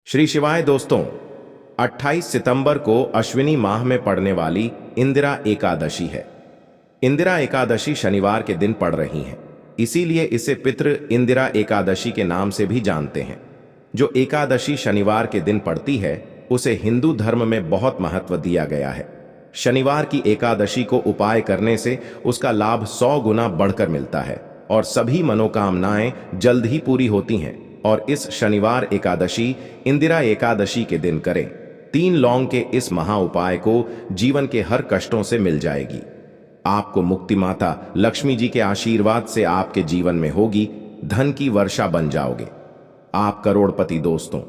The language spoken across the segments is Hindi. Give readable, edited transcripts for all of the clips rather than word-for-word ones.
श्री शिवाय दोस्तों, 28 सितंबर को अश्विनी माह में पड़ने वाली इंदिरा एकादशी है। इंदिरा एकादशी शनिवार के दिन पड़ रही है, इसीलिए इसे पितृ इंदिरा एकादशी के नाम से भी जानते हैं। जो एकादशी शनिवार के दिन पड़ती है उसे हिंदू धर्म में बहुत महत्व दिया गया है। शनिवार की एकादशी को उपाय करने से उसका लाभ 100 गुना बढ़कर मिलता है और सभी मनोकामनाएं जल्द ही पूरी होती हैं। और इस शनिवार एकादशी इंदिरा एकादशी के दिन करें। 3 लौंग के इस महा उपाय को जीवन के हर कष्टों से मिल जाएगी। आपको मुक्ति माता लक्ष्मी जी के आशीर्वाद से आपके जीवन में होगी, धन की वर्षा बन जाओगे, आप करोड़पति। दोस्तों,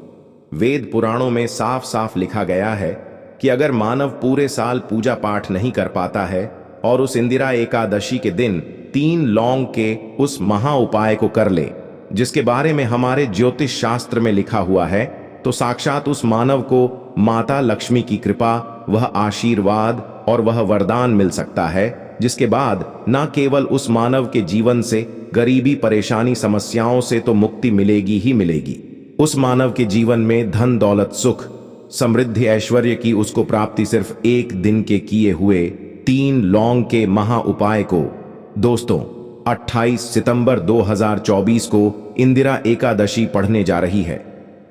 वेद पुराणों में साफ साफ लिखा गया है कि अगर मानव पूरे साल पूजा पाठ नहीं कर पाता है और उस इंदिरा एकादशी के दिन 3 लौंग के उस महा उपाय को कर ले, जिसके बारे में हमारे ज्योतिष शास्त्र में लिखा हुआ है, तो साक्षात उस मानव को माता लक्ष्मी की कृपा, वह आशीर्वाद और वह वरदान मिल सकता है, जिसके बाद न केवल उस मानव के जीवन से गरीबी, परेशानी, समस्याओं से तो मुक्ति मिलेगी ही मिलेगी, उस मानव के जीवन में धन, दौलत, सुख, समृद्धि, ऐश्वर्य की उसको प्राप्ति सिर्फ एक दिन के किए हुए 3 लौंग के महा उपाय को। दोस्तों, 28 सितंबर 2024 को इंदिरा एकादशी पढ़ने जा रही है।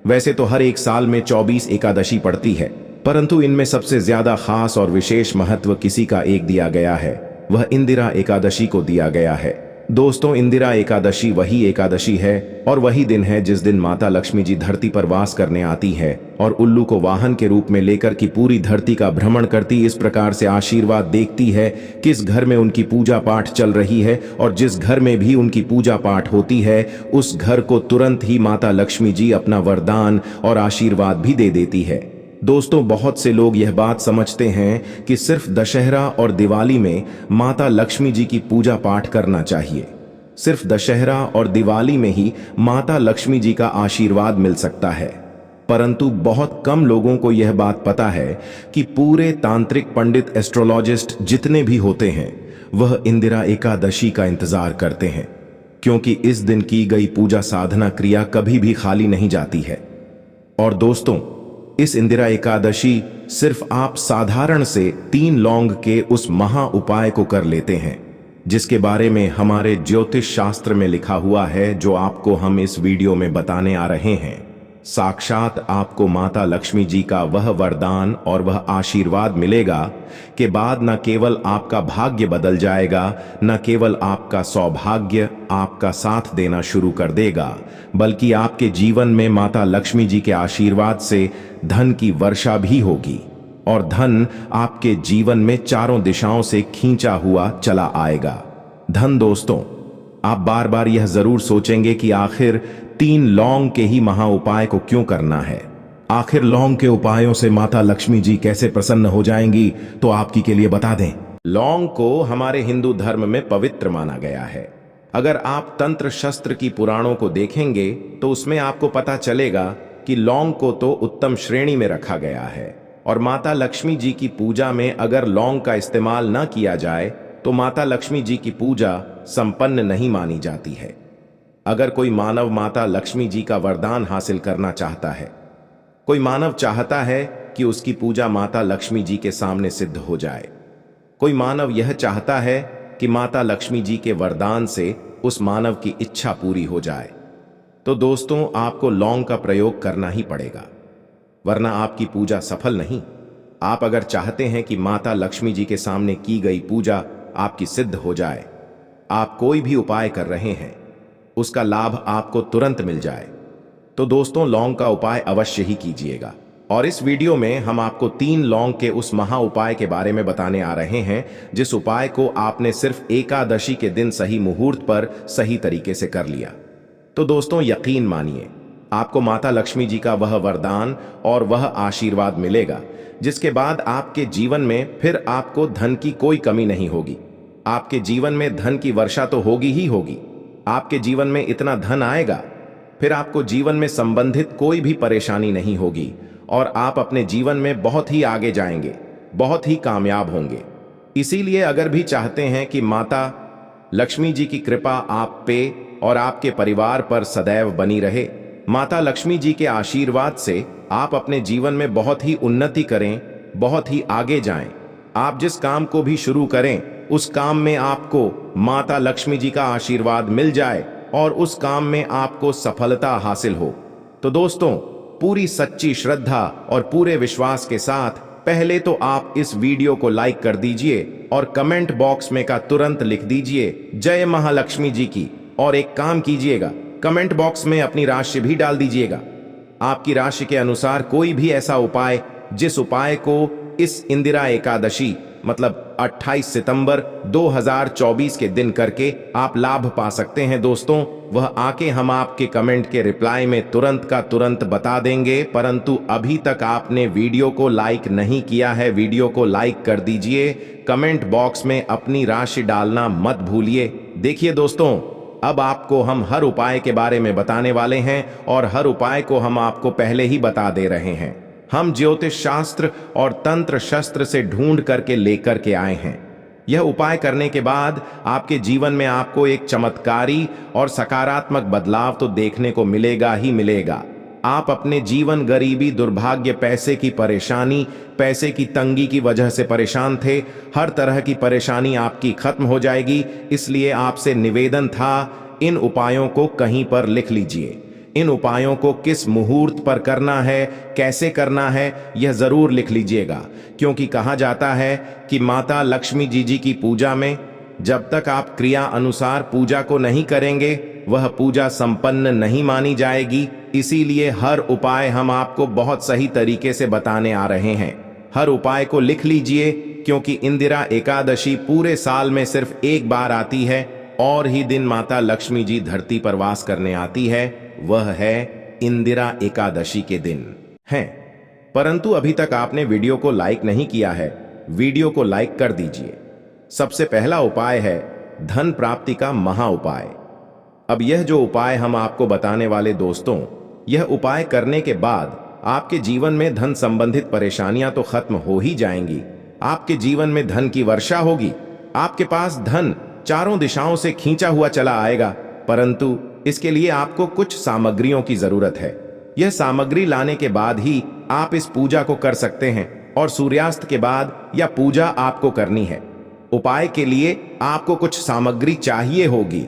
वैसे तो हर एक साल में 24 एकादशी पड़ती है, परंतु इनमें सबसे ज्यादा खास और विशेष महत्व किसी का एक दिया गया है, वह इंदिरा एकादशी को दिया गया है। दोस्तों, इंदिरा एकादशी वही एकादशी है और वही दिन है जिस दिन माता लक्ष्मी जी धरती पर वास करने आती है और उल्लू को वाहन के रूप में लेकर की पूरी धरती का भ्रमण करती, इस प्रकार से आशीर्वाद देखती है। किस घर में उनकी पूजा पाठ चल रही है और जिस घर में भी उनकी पूजा पाठ होती है, उस घर को तुरंत ही माता लक्ष्मी जी अपना वरदान और आशीर्वाद भी दे देती है। दोस्तों, बहुत से लोग यह बात समझते हैं कि सिर्फ दशहरा और दिवाली में माता लक्ष्मी जी की पूजा पाठ करना चाहिए। सिर्फ दशहरा और दिवाली में ही माता लक्ष्मी जी का आशीर्वाद मिल सकता है, परंतु बहुत कम लोगों को यह बात पता है कि पूरे तांत्रिक, पंडित, एस्ट्रोलॉजिस्ट जितने भी होते हैं वह इंदिरा एकादशी का इंतजार करते हैं, क्योंकि इस दिन की गई पूजा साधना क्रिया कभी भी खाली नहीं जाती है। और दोस्तों, इस इंदिरा एकादशी सिर्फ आप साधारण से 3 लौंग के उस महा उपाय को कर लेते हैं, जिसके बारे में हमारे ज्योतिष शास्त्र में लिखा हुआ है, जो आपको हम इस वीडियो में बताने आ रहे हैं। साक्षात आपको माता लक्ष्मी जी का वह वरदान और वह आशीर्वाद मिलेगा कि बाद न केवल आपका भाग्य बदल जाएगा, न केवल आपका सौभाग्य आपका साथ देना शुरू कर देगा, बल्कि आपके जीवन में माता लक्ष्मी जी के आशीर्वाद से धन की वर्षा भी होगी और धन आपके जीवन में चारों दिशाओं से खींचा हुआ चला आएगा। धन, दोस्तों, आप बार बार यह जरूर सोचेंगे कि आखिर 3 लौंग के ही महा उपाय को क्यों करना है, आखिर लौंग के उपायों से माता लक्ष्मी जी कैसे प्रसन्न हो जाएंगी। तो आपकी के लिए बता दें, लौंग को हमारे हिंदू धर्म में पवित्र माना गया है। अगर आप तंत्र शस्त्र की पुराणों को देखेंगे तो उसमें आपको पता चलेगा कि लौंग को तो उत्तम श्रेणी में रखा गया है और माता लक्ष्मी जी की पूजा में अगर लौंग का इस्तेमाल न किया जाए तो माता लक्ष्मी जी की पूजा संपन्न नहीं मानी जाती है। अगर कोई मानव माता लक्ष्मी जी का वरदान हासिल करना चाहता है, कोई मानव चाहता है कि उसकी पूजा माता लक्ष्मी जी के सामने सिद्ध हो जाए, कोई मानव यह चाहता है कि माता लक्ष्मी जी के वरदान से उस मानव की इच्छा पूरी हो जाए, तो दोस्तों आपको लौंग का प्रयोग करना ही पड़ेगा, वरना आपकी पूजा सफल नहीं। आप अगर चाहते हैं कि माता लक्ष्मी जी के सामने की गई पूजा आपकी सिद्ध हो जाए, आप कोई भी उपाय कर रहे हैं, उसका लाभ आपको तुरंत मिल जाए, तो दोस्तों लौंग का उपाय अवश्य ही कीजिएगा। और इस वीडियो में हम आपको 3 लौंग के उस महा उपाय के बारे में बताने आ रहे हैं, जिस उपाय को आपने सिर्फ एकादशी के दिन सही मुहूर्त पर सही तरीके से कर लिया, तो दोस्तों यकीन मानिए आपको माता लक्ष्मी जी का वह वरदान और वह आशीर्वाद मिलेगा, जिसके बाद आपके जीवन में फिर आपको धन की कोई कमी नहीं होगी। आपके जीवन में धन की वर्षा तो होगी ही होगी, आपके जीवन में इतना धन आएगा, फिर आपको जीवन में संबंधित कोई भी परेशानी नहीं होगी और आप अपने जीवन में बहुत ही आगे जाएंगे, बहुत ही कामयाब होंगे। इसीलिए अगर भी चाहते हैं कि माता लक्ष्मी जी की कृपा आप पे और आपके परिवार पर सदैव बनी रहे, माता लक्ष्मी जी के आशीर्वाद से आप अपने जीवन में बहुत ही उन्नति करें, बहुत ही आगे जाएं। आप जिस काम को भी शुरू करें उस काम में आपको माता लक्ष्मी जी का आशीर्वाद मिल जाए और उस काम में आपको सफलता हासिल हो। तो दोस्तों, पूरी सच्ची श्रद्धा और पूरे विश्वास के साथ पहले तो आप इस वीडियो को लाइक कर दीजिए और कमेंट बॉक्स में का तुरंत लिख दीजिए जय महालक्ष्मी जी की। और एक काम कीजिएगा, कमेंट बॉक्स में अपनी राशि भी डाल दीजिएगा। आपकी राशि के अनुसार कोई भी ऐसा उपाय जिस उपाय को इस इंदिरा एकादशी मतलब 28 सितंबर 2024 के दिन करके आप लाभ पा सकते हैं दोस्तों, वह आके हम आपके कमेंट के रिप्लाई में तुरंत का तुरंत बता देंगे। परंतु अभी तक आपने वीडियो को लाइक नहीं किया है, वीडियो को लाइक कर दीजिए, कमेंट बॉक्स में अपनी राशि डालना मत भूलिए। देखिए दोस्तों, अब आपको हम हर उपाय के बारे में बताने वाले हैं और हर उपाय को हम आपको पहले ही बता दे रहे हैं। हम ज्योतिष शास्त्र और तंत्र शस्त्र से ढूंढ करके लेकर के आए हैं। यह उपाय करने के बाद आपके जीवन में आपको एक चमत्कारी और सकारात्मक बदलाव तो देखने को मिलेगा ही मिलेगा। आप अपने जीवन गरीबी, दुर्भाग्य, पैसे की परेशानी, पैसे की तंगी की वजह से परेशान थे, हर तरह की परेशानी आपकी खत्म हो जाएगी। इसलिए आपसे निवेदन था, इन उपायों को कहीं पर लिख लीजिए। इन उपायों को किस मुहूर्त पर करना है, कैसे करना है, यह जरूर लिख लीजिएगा, क्योंकि कहा जाता है कि माता लक्ष्मी जी की पूजा में जब तक आप क्रिया अनुसार पूजा को नहीं करेंगे वह पूजा संपन्न नहीं मानी जाएगी। इसीलिए हर उपाय हम आपको बहुत सही तरीके से बताने आ रहे हैं। हर उपाय को लिख लीजिए, क्योंकि इंदिरा एकादशी पूरे साल में सिर्फ एक बार आती है और ही दिन माता लक्ष्मी जी धरती पर वास करने आती है, वह है इंदिरा एकादशी के दिन है। परंतु अभी तक आपने वीडियो को लाइक नहीं किया है, वीडियो को लाइक कर दीजिए। सबसे पहला उपाय है धन प्राप्ति का महा उपाय। अब यह जो उपाय हम आपको बताने वाले दोस्तों, यह उपाय करने के बाद आपके जीवन में धन संबंधित परेशानियां तो खत्म हो ही जाएंगी। आपके जीवन में धन की वर्षा होगी, आपके पास धन चारों दिशाओं से खींचा हुआ चला आएगा। परंतु इसके लिए आपको कुछ सामग्रियों की जरूरत है। यह सामग्री लाने के बाद ही आप इस पूजा को कर सकते हैं और सूर्यास्त के बाद यह पूजा आपको करनी है। उपाय के लिए आपको कुछ सामग्री चाहिए होगी।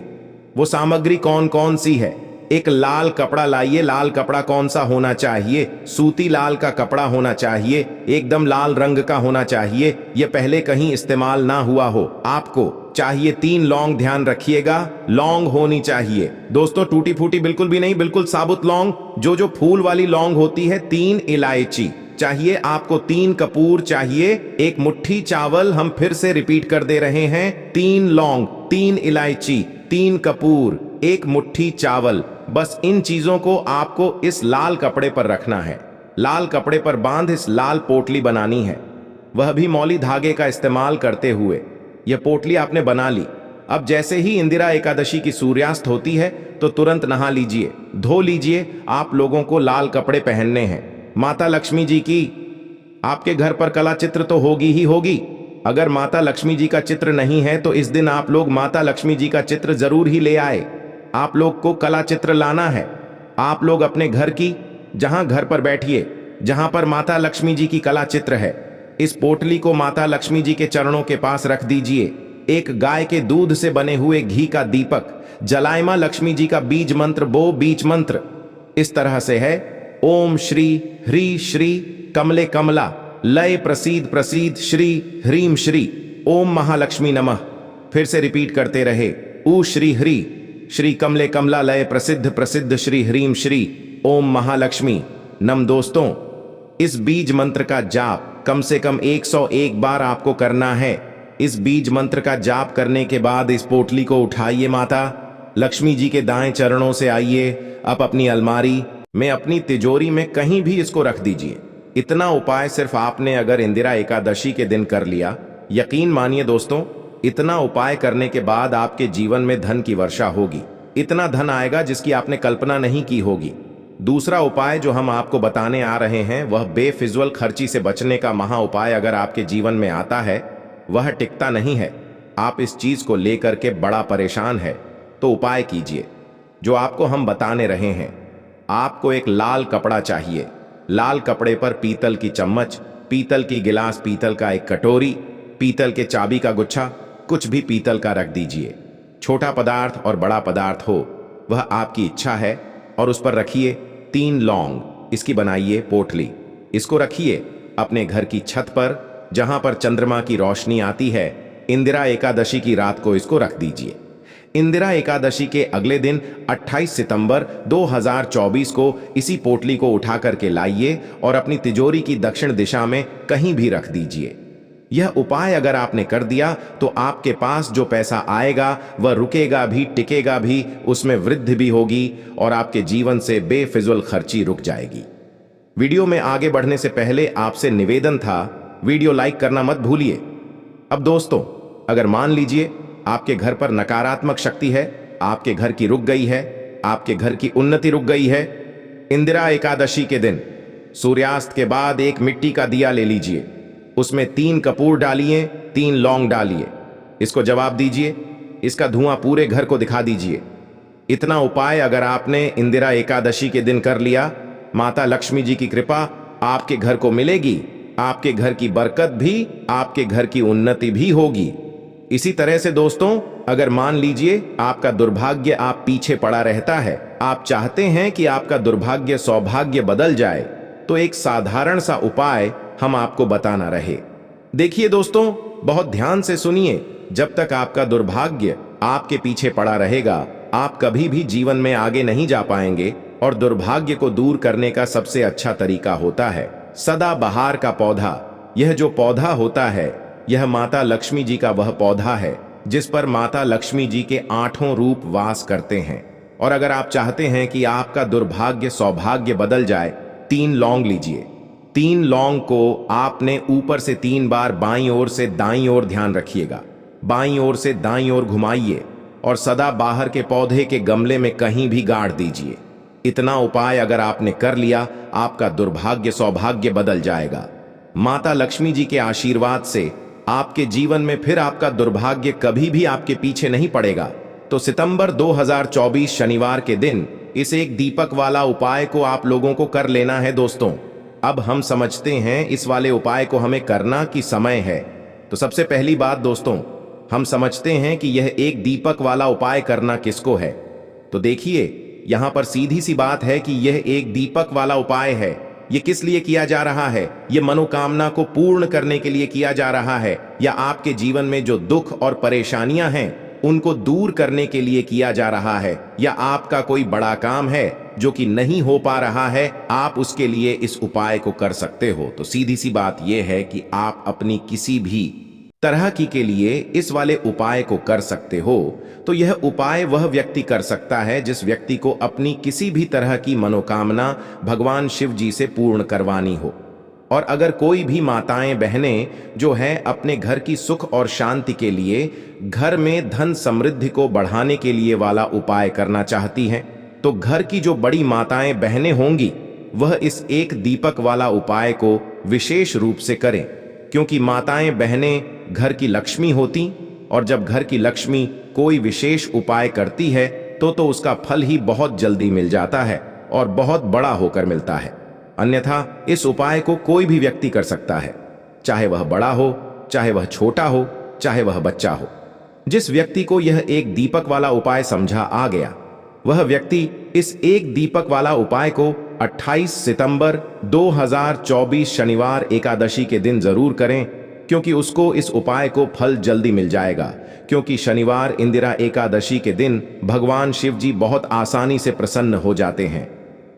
वो सामग्री कौन कौन सी है? एक लाल कपड़ा लाइए। लाल कपड़ा कौन सा होना चाहिए? सूती लाल का कपड़ा होना चाहिए, एकदम लाल रंग का होना चाहिए, यह पहले कहीं इस्तेमाल ना हुआ हो। आपको चाहिए 3 लौंग, ध्यान रखिएगा, लौंग होनी चाहिए दोस्तों, टूटी फूटी बिल्कुल भी नहीं, बिल्कुल साबुत लौंग, जो फूल वाली लौंग होती है। 3 इलायची चाहिए आपको, 3 कपूर चाहिए, 1 मुट्ठी चावल, हम फिर से रिपीट कर दे रहे हैं, 3 लौंग, 3 इलायची, 3 कपूर, 1 मुट्ठी चावल। बस इन चीजों को आपको इस लाल कपड़े पर रखना है। लाल कपड़े पर बांध इस लाल पोटली बनानी है, वह भी मौली धागे का इस्तेमाल करते हुए। यह पोटली आपने बना ली। अब जैसे ही इंदिरा एकादशी की सूर्यास्त होती है तो तुरंत नहा लीजिए, धो लीजिए। आप लोगों को लाल कपड़े पहनने हैं। माता लक्ष्मी जी की आपके घर पर कला चित्र तो होगी ही होगी। अगर माता लक्ष्मी जी का चित्र नहीं है तो इस दिन आप लोग माता लक्ष्मी जी का चित्र जरूर ही ले आए। आप लोग को कला चित्र लाना है। आप लोग अपने घर की जहां घर पर बैठिए, जहां पर माता लक्ष्मी जी की कला चित्र है, इस पोटली को माता लक्ष्मी जी के चरणों के पास रख दीजिए। एक गाय के दूध से बने हुए घी का दीपक जलाए, मां लक्ष्मी जी का बीज मंत्र, वो बीज मंत्र इस तरह से है, ओम श्री ह्री श्री कमले कमला लय प्रसीद प्रसीद श्री ह्रीम श्री ओम महालक्ष्मी नमः। फिर से रिपीट करते रहे, ऊ श्री ह्री श्री कमले कमला लय प्रसिद्ध प्रसिद्ध श्री ह्रीम श्री ओम महालक्ष्मी नम। दोस्तों, इस बीज मंत्र का जाप कम से कम 101 बार आपको करना है। इस बीज मंत्र का जाप करने के बाद इस पोटली को उठाइए, माता लक्ष्मी जी के दाएं चरणों से आइए, अब अपनी अलमारी में, अपनी तिजोरी में कहीं भी इसको रख दीजिए। इतना उपाय सिर्फ आपने अगर इंदिरा एकादशी के दिन कर लिया, यकीन मानिए दोस्तों, इतना उपाय करने के बाद आपके जीवन में धन की वर्षा होगी। इतना धन आएगा जिसकी आपने कल्पना नहीं की होगी। दूसरा उपाय जो हम आपको बताने आ रहे हैं वह बेफिजुल खर्ची से बचने का महा उपाय अगर आपके जीवन में आता है, वह टिकता नहीं है। आप इस चीज को लेकर के बड़ा परेशान है तो उपाय कीजिए जो आपको हम बताने रहे हैं। आपको एक लाल कपड़ा चाहिए, लाल कपड़े पर पीतल की चम्मच, पीतल की गिलास, पीतल का एक कटोरी, पीतल के चाबी का गुच्छा, कुछ भी पीतल का रख दीजिए। छोटा पदार्थ और बड़ा पदार्थ हो वह आपकी इच्छा है, और उस पर रखिए 3 लौंग, इसकी बनाइए पोटली। इसको रखिए अपने घर की छत पर, जहां पर चंद्रमा की रोशनी आती है। इंदिरा एकादशी की रात को इसको रख दीजिए। इंदिरा एकादशी के अगले दिन 28 सितंबर 2024 को इसी पोटली को उठा करके लाइए और अपनी तिजोरी की दक्षिण दिशा में कहीं भी रख दीजिए। यह उपाय अगर आपने कर दिया तो आपके पास जो पैसा आएगा वह रुकेगा भी, टिकेगा भी, उसमें वृद्धि भी होगी और आपके जीवन से बेफिजुल खर्ची रुक जाएगी। वीडियो में आगे बढ़ने से पहले आपसे निवेदन था, वीडियो लाइक करना मत भूलिए। अब दोस्तों, अगर मान लीजिए आपके घर पर नकारात्मक शक्ति है, आपके घर की रुक गई है, आपके घर की उन्नति रुक गई है, इंदिरा एकादशी के दिन सूर्यास्त के बाद एक मिट्टी का दिया ले लीजिए, उसमें 3 कपूर डालिए, 3 लौंग डालिए, इसको जवाब दीजिए, इसका धुआं पूरे घर को दिखा दीजिए। इतना उपाय अगर आपने इंदिरा एकादशी के दिन कर लिया, माता लक्ष्मी जी की कृपा आपके घर को मिलेगी, आपके घर की बरकत भी, आपके घर की उन्नति भी होगी। इसी तरह से दोस्तों, अगर मान लीजिए आपका दुर्भाग्य आप पीछे पड़ा रहता है, आप चाहते हैं कि आपका दुर्भाग्य सौभाग्य बदल जाए, तो एक साधारण सा उपाय हम आपको बताना रहे। देखिए दोस्तों, बहुत ध्यान से सुनिए। जब तक आपका दुर्भाग्य आपके पीछे पड़ा रहेगा, आप कभी भी जीवन में आगे नहीं जा पाएंगे। और दुर्भाग्य को दूर करने का सबसे अच्छा तरीका होता है सदाबहार का पौधा। यह जो पौधा होता है, यह माता लक्ष्मी जी का वह पौधा है जिस पर माता लक्ष्मी जी के 8 रूप वास करते हैं। और अगर आप चाहते हैं कि आपका दुर्भाग्य सौभाग्य बदल जाए, 3 लौंग लीजिए। 3 लौंग को आपने ऊपर से 3 बार बाईं ओर से दाईं ओर, ध्यान रखिएगा, बाईं ओर से दाईं ओर घुमाइए और सदाबहार के पौधे के गमले में कहीं भी गाड़ दीजिए। इतना उपाय अगर आपने कर लिया, आपका दुर्भाग्य सौभाग्य बदल जाएगा। माता लक्ष्मी जी के आशीर्वाद से आपके जीवन में फिर आपका दुर्भाग्य कभी भी आपके पीछे नहीं पड़ेगा। तो सितंबर 2024 शनिवार के दिन इस एक दीपक वाला उपाय को आप लोगों को कर लेना है दोस्तों। अब हम समझते हैं इस वाले उपाय को हमें करना कि समय है। तो सबसे पहली बात दोस्तों, हम समझते हैं कि यह एक दीपक वाला उपाय करना किसको है। तो देखिए, यहां पर सीधी सी बात है कि यह एक दीपक वाला उपाय है। यह किस लिए किया जा रहा है? यह मनोकामना को पूर्ण करने के लिए किया जा रहा है, या आपके जीवन में जो दुख और परेशानियां हैं उनको दूर करने के लिए किया जा रहा है, या आपका कोई बड़ा काम है जो कि नहीं हो पा रहा है, आप उसके लिए इस उपाय को कर सकते हो। तो सीधी सी बात यह है कि आप अपनी किसी भी तरह की के लिए इस वाले उपाय को कर सकते हो। तो यह उपाय वह व्यक्ति कर सकता है जिस व्यक्ति को अपनी किसी भी तरह की मनोकामना भगवान शिव जी से पूर्ण करवानी हो। और अगर कोई भी माताएं बहनें जो हैं अपने घर की सुख और शांति के लिए, घर में धन समृद्धि को बढ़ाने के लिए वाला उपाय करना चाहती हैं, तो घर की जो बड़ी माताएं बहनें होंगी वह इस एक दीपक वाला उपाय को विशेष रूप से करें, क्योंकि माताएं बहनें घर की लक्ष्मी होती, और जब घर की लक्ष्मी कोई विशेष उपाय करती है तो उसका फल ही बहुत जल्दी मिल जाता है और बहुत बड़ा होकर मिलता है। अन्यथा इस उपाय को कोई भी व्यक्ति कर सकता है, चाहे वह बड़ा हो, चाहे वह छोटा हो, चाहे वह बच्चा हो। जिस व्यक्ति को यह एक दीपक वाला उपाय समझा आ गया, वह व्यक्ति इस एक दीपक वाला उपाय को 28 सितंबर 2024 शनिवार एकादशी के दिन जरूर करें, क्योंकि उसको इस उपाय को फल जल्दी मिल जाएगा। क्योंकि शनिवार इंदिरा एकादशी के दिन भगवान शिव जी बहुत आसानी से प्रसन्न हो जाते हैं।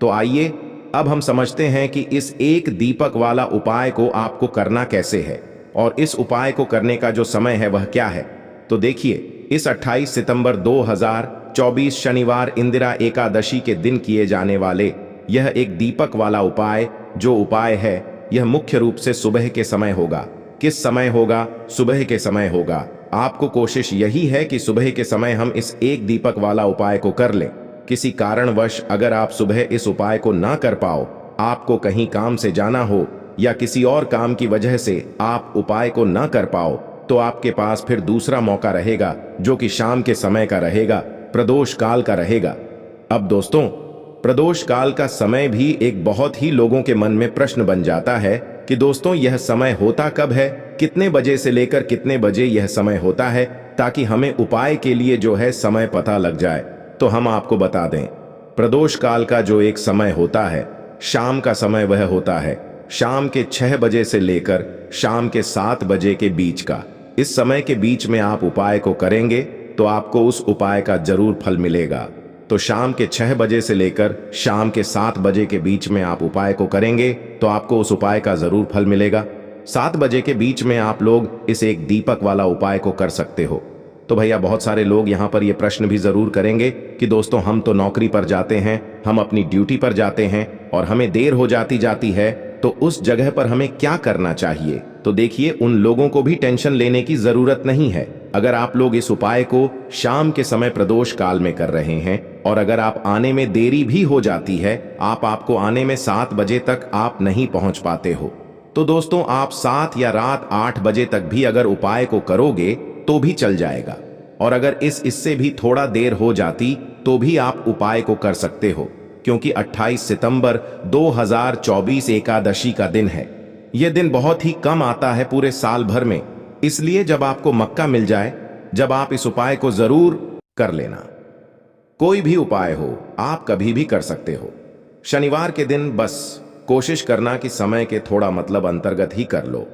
तो आइए अब हम समझते हैं कि इस एक दीपक वाला उपाय को आपको करना कैसे है, और इस उपाय को करने का जो समय है वह क्या है। तो देखिए, इस 28 सितंबर 2024 शनिवार इंदिरा एकादशी के दिन किए जाने वाले यह एक दीपक वाला उपाय, जो उपाय है यह मुख्य रूप से सुबह के समय होगा। किस समय होगा? सुबह के समय होगा। आपको कोशिश यही है कि सुबह के समय हम इस एक दीपक वाला उपाय को कर लें। किसी कारणवश अगर आप सुबह इस उपाय को ना कर पाओ, आपको कहीं काम से जाना हो या किसी और काम की वजह से आप उपाय को ना कर पाओ, तो आपके पास फिर दूसरा मौका रहेगा, जो कि शाम के समय का रहेगा, प्रदोष काल का रहेगा। अब दोस्तों, प्रदोष काल का समय भी एक बहुत ही लोगों के मन में प्रश्न बन जाता है कि दोस्तों यह समय होता कब है, कितने बजे से लेकर कितने बजे यह समय होता है, ताकि हमें उपाय के लिए जो है समय पता लग जाए। तो हम आपको बता दें, प्रदोष काल का जो एक समय होता है, शाम का समय, वह होता है शाम के 6 बजे से लेकर शाम के 7 बजे के बीच का। इस समय के बीच में आप उपाय को करेंगे तो आपको उस उपाय का जरूर फल मिलेगा। तो शाम के 6 बजे से लेकर शाम के 7 बजे के बीच में आप उपाय को करेंगे तो आपको उस उपाय का जरूर फल मिलेगा। 7 बजे के बीच में आप लोग इस एक दीपक वाला उपाय को कर सकते हो। तो भैया बहुत सारे लोग यहाँ पर ये प्रश्न भी जरूर करेंगे कि दोस्तों हम तो नौकरी पर जाते हैं, हम अपनी ड्यूटी पर जाते हैं और हमें देर हो जाती है, तो उस जगह पर हमें क्या करना चाहिए। तो देखिए, उन लोगों को भी टेंशन लेने की जरूरत नहीं है। अगर आप लोग इस उपाय को शाम के समय प्रदोष काल में कर रहे हैं और अगर आप आने में देरी भी हो जाती है, आपको आने में 7 बजे तक आप नहीं पहुंच पाते हो, तो दोस्तों आप 7 या रात 8 बजे तक भी अगर उपाय को करोगे तो भी चल जाएगा। और अगर इससे भी थोड़ा देर हो जाती तो भी आप उपाय को कर सकते हो, क्योंकि 28 सितंबर 2024 एकादशी का दिन है। यह दिन बहुत ही कम आता है पूरे साल भर में, इसलिए जब आपको मौका मिल जाए, जब आप इस उपाय को जरूर कर लेना। कोई भी उपाय हो आप कभी भी कर सकते हो। शनिवार के दिन बस कोशिश करना कि समय के थोड़ा अंतर्गत ही कर लो,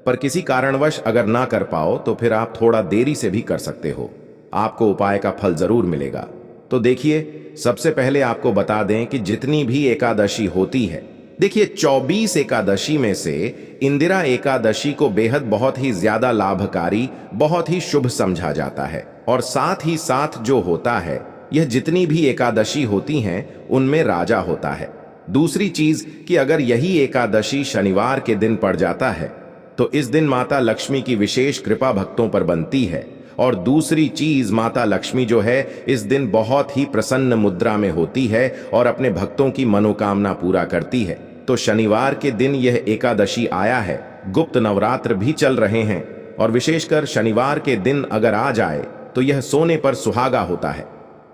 पर किसी कारणवश अगर ना कर पाओ तो फिर आप थोड़ा देरी से भी कर सकते हो, आपको उपाय का फल जरूर मिलेगा। तो देखिए, सबसे पहले आपको बता दें कि जितनी भी एकादशी होती है, देखिए 24 एकादशी में से इंदिरा एकादशी को बेहद बहुत ही ज्यादा लाभकारी, बहुत ही शुभ समझा जाता है। और साथ ही साथ जो होता है, यह जितनी भी एकादशी होती हैं उनमें राजा होता है। दूसरी चीज कि अगर यही एकादशी शनिवार के दिन पड़ जाता है तो इस दिन माता लक्ष्मी की विशेष कृपा भक्तों पर बनती है। और दूसरी चीज, माता लक्ष्मी जो है इस दिन बहुत ही प्रसन्न मुद्रा में होती है और अपने भक्तों की मनोकामना पूरा करती है। तो शनिवार के दिन यह एकादशी आया है, गुप्त नवरात्र भी चल रहे हैं और विशेषकर शनिवार के दिन अगर आ जाए तो यह सोने पर सुहागा होता है।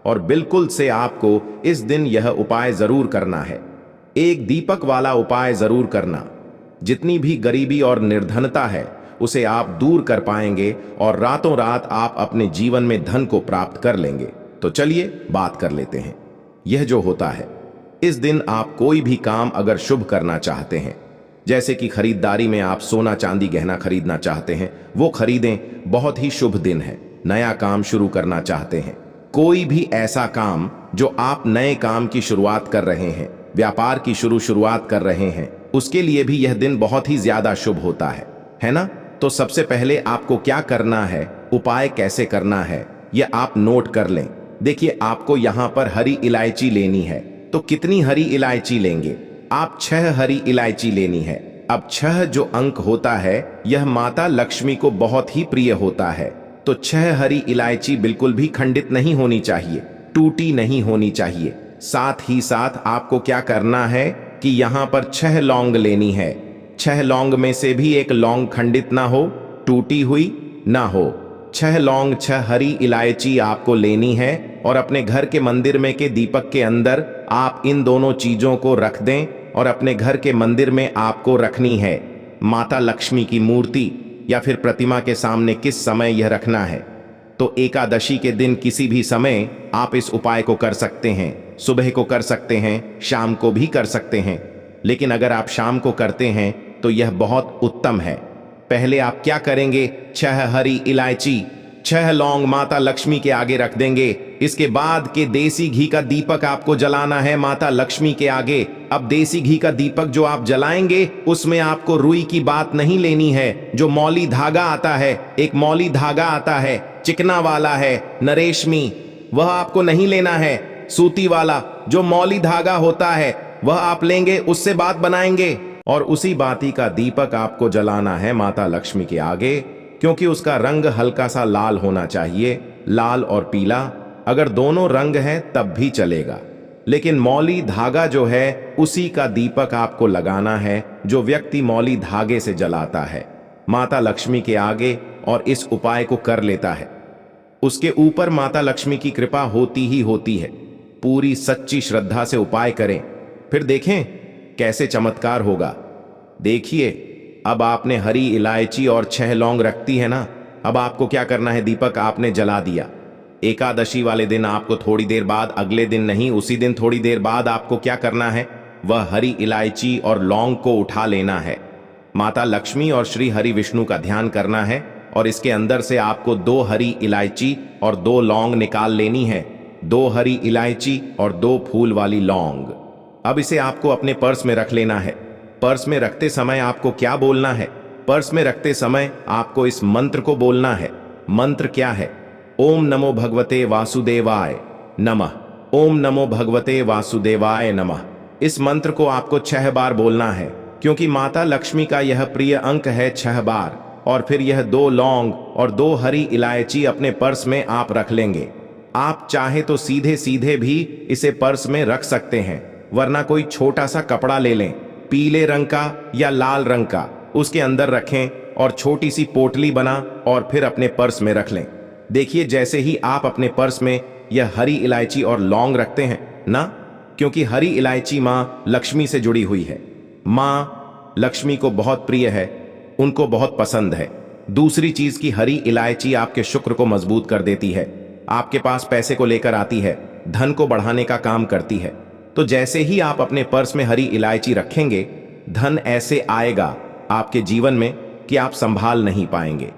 और बिल्कुल से आपको इस दिन यह उपाय जरूर करना है, एक दीपक वाला उपाय जरूर करना। जितनी भी गरीबी और निर्धनता है उसे आप दूर कर पाएंगे और रातों रात आप अपने जीवन में धन को प्राप्त कर लेंगे। तो चलिए बात कर लेते हैं। यह जो होता है, इस दिन आप कोई भी काम अगर शुभ करना चाहते हैं, जैसे कि खरीदारी में आप सोना चांदी गहना खरीदना चाहते हैं, वो खरीदें, बहुत ही शुभ दिन है। नया काम शुरू करना चाहते हैं, कोई भी ऐसा काम जो आप नए काम की शुरुआत कर रहे हैं, व्यापार की शुरुआत कर रहे हैं, उसके लिए भी यह दिन बहुत ही ज्यादा शुभ होता है ना। तो सबसे पहले आपको क्या करना है, उपाय कैसे करना है, यह आप नोट कर लें। देखिए, आपको यहां पर हरी इलायची लेनी है। तो कितनी हरी इलायची लेंगे आप? 6 हरी इलायची लेनी है। अब 6 जो अंक होता है यह माता लक्ष्मी को बहुत ही प्रिय होता है। तो 6 हरी इलायची बिल्कुल भी खंडित नहीं होनी चाहिए, टूटी नहीं होनी चाहिए। साथ ही साथ आपको क्या करना है कि यहां पर 6 लौंग लेनी है। 6 लौंग में से भी एक लौंग खंडित ना हो, टूटी हुई ना हो। 6 लौंग, 6 हरी इलायची आपको लेनी है और अपने घर के मंदिर में के दीपक के अंदर आप इन दोनों चीजों को रख दें और अपने घर के मंदिर में आपको रखनी है। माता लक्ष्मी की मूर्ति या फिर प्रतिमा के सामने किस समय यह रखना है? तो एकादशी के दिन किसी भी समय आप इस उपाय को कर सकते हैं। सुबह को कर सकते हैं, शाम को भी कर सकते हैं, लेकिन अगर आप शाम को करते हैं तो यह बहुत उत्तम है। पहले आप क्या करेंगे, 6 हरी इलायची, 6 लौंग माता लक्ष्मी के आगे रख देंगे। इसके बाद के देसी घी का दीपक आपको जलाना है माता लक्ष्मी के आगे। अब देसी घी का दीपक जो आप जलाएंगे उसमें आपको रुई की बात नहीं लेनी है। जो मौली धागा आता है, एक मौली धागा आता है, चिकना वाला है, नरेशमी, वह आपको नहीं लेना है। सूती वाला जो मौली धागा होता है वह आप लेंगे, उससे बात बनाएंगे और उसी बाती का दीपक आपको जलाना है माता लक्ष्मी के आगे, क्योंकि उसका रंग हल्का सा लाल होना चाहिए, लाल और पीला। अगर दोनों रंग हैं तब भी चलेगा, लेकिन मौली धागा जो है उसी का दीपक आपको लगाना है, जो व्यक्ति मौली धागे से जलाता है माता लक्ष्मी के आगे और इस उपाय को कर लेता है, उसके ऊपर माता लक्ष्मी की कृपा होती ही होती है। पूरी सच्ची श्रद्धा से उपाय करें, फिर देखें कैसे चमत्कार होगा। देखिए, अब आपने हरी इलायची और 6 लौंग रखती है ना। अब आपको क्या करना है, दीपक आपने जला दिया। एकादशी वाले दिन आपको थोड़ी देर बाद, अगले दिन नहीं, उसी दिन थोड़ी देर बाद आपको क्या करना है, वह हरी इलायची और लौंग को उठा लेना है। माता लक्ष्मी और श्री हरि विष्णु का ध्यान करना है और इसके अंदर से आपको 2 हरी इलायची और 2 लौंग निकाल लेनी है। 2 हरी इलायची और 2 फूल वाली लौंग। अब इसे आपको अपने पर्स में रख लेना है। पर्स में रखते समय आपको क्या बोलना है, पर्स में रखते समय आपको इस मंत्र को बोलना है। मंत्र क्या है, ओम नमो भगवते वासुदेवाय नमः, ओम नमो भगवते वासुदेवाय नमः। इस मंत्र को आपको 6 बार बोलना है, क्योंकि माता लक्ष्मी का यह प्रिय अंक है 6 बार। और फिर यह 2 लौंग और 2 हरी इलायची अपने पर्स में आप रख लेंगे। आप चाहे तो सीधे सीधे भी इसे पर्स में रख सकते हैं, वरना कोई छोटा सा कपड़ा ले लें, पीले रंग का या लाल रंग का, उसके अंदर रखें और छोटी सी पोटली बना और फिर अपने पर्स में रख लें। देखिए, जैसे ही आप अपने पर्स में यह हरी इलायची और लौंग रखते हैं ना, क्योंकि हरी इलायची माँ लक्ष्मी से जुड़ी हुई है, माँ लक्ष्मी को बहुत प्रिय है, उनको बहुत पसंद है। दूसरी चीज की हरी इलायची आपके शुक्र को मजबूत कर देती है, आपके पास पैसे को लेकर आती है, धन को बढ़ाने का काम करती है। तो जैसे ही आप अपने पर्स में हरी इलायची रखेंगे, धन ऐसे आएगा आपके जीवन में कि आप संभाल नहीं पाएंगे।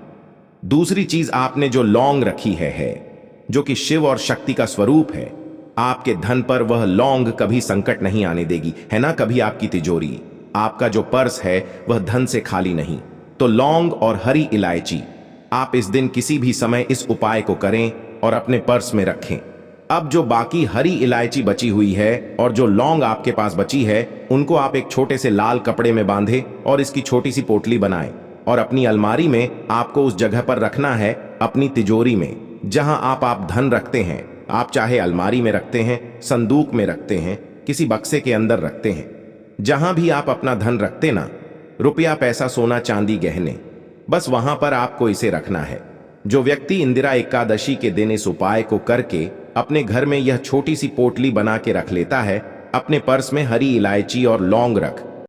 दूसरी चीज, आपने जो लौंग रखी है जो कि शिव और शक्ति का स्वरूप है, आपके धन पर वह लौंग कभी संकट नहीं आने देगी, है ना। कभी आपकी तिजोरी, आपका जो पर्स है वह धन से खाली नहीं। तो लौंग और हरी इलायची आप इस दिन किसी भी समय इस उपाय को करें और अपने पर्स में रखें। अब जो बाकी हरी इलायची बची हुई है और जो लौंग आपके पास बची है, उनको आप एक छोटे से लाल कपड़े में बांधे और इसकी छोटी सी पोटली बनाएं और अपनी अलमारी में आपको उस जगह पर रखना है, अपनी तिजोरी में, जहां आप धन रखते हैं। आप चाहे अलमारी में रखते हैं, संदूक में रखते हैं, किसी बक्से के अंदर रखते हैं, जहां भी आप अपना धन रखते ना, रुपया, पैसा, सोना, चांदी, गहने, बस वहां पर आपको इसे रखना है। जो व्यक्ति इंदिरा एकादशी के दिन इस उपाय को करके अपने घर में यह छोटी सी पोटली बना के रख लेता है, अपने पर्स में हरी इलायची और लौंग रख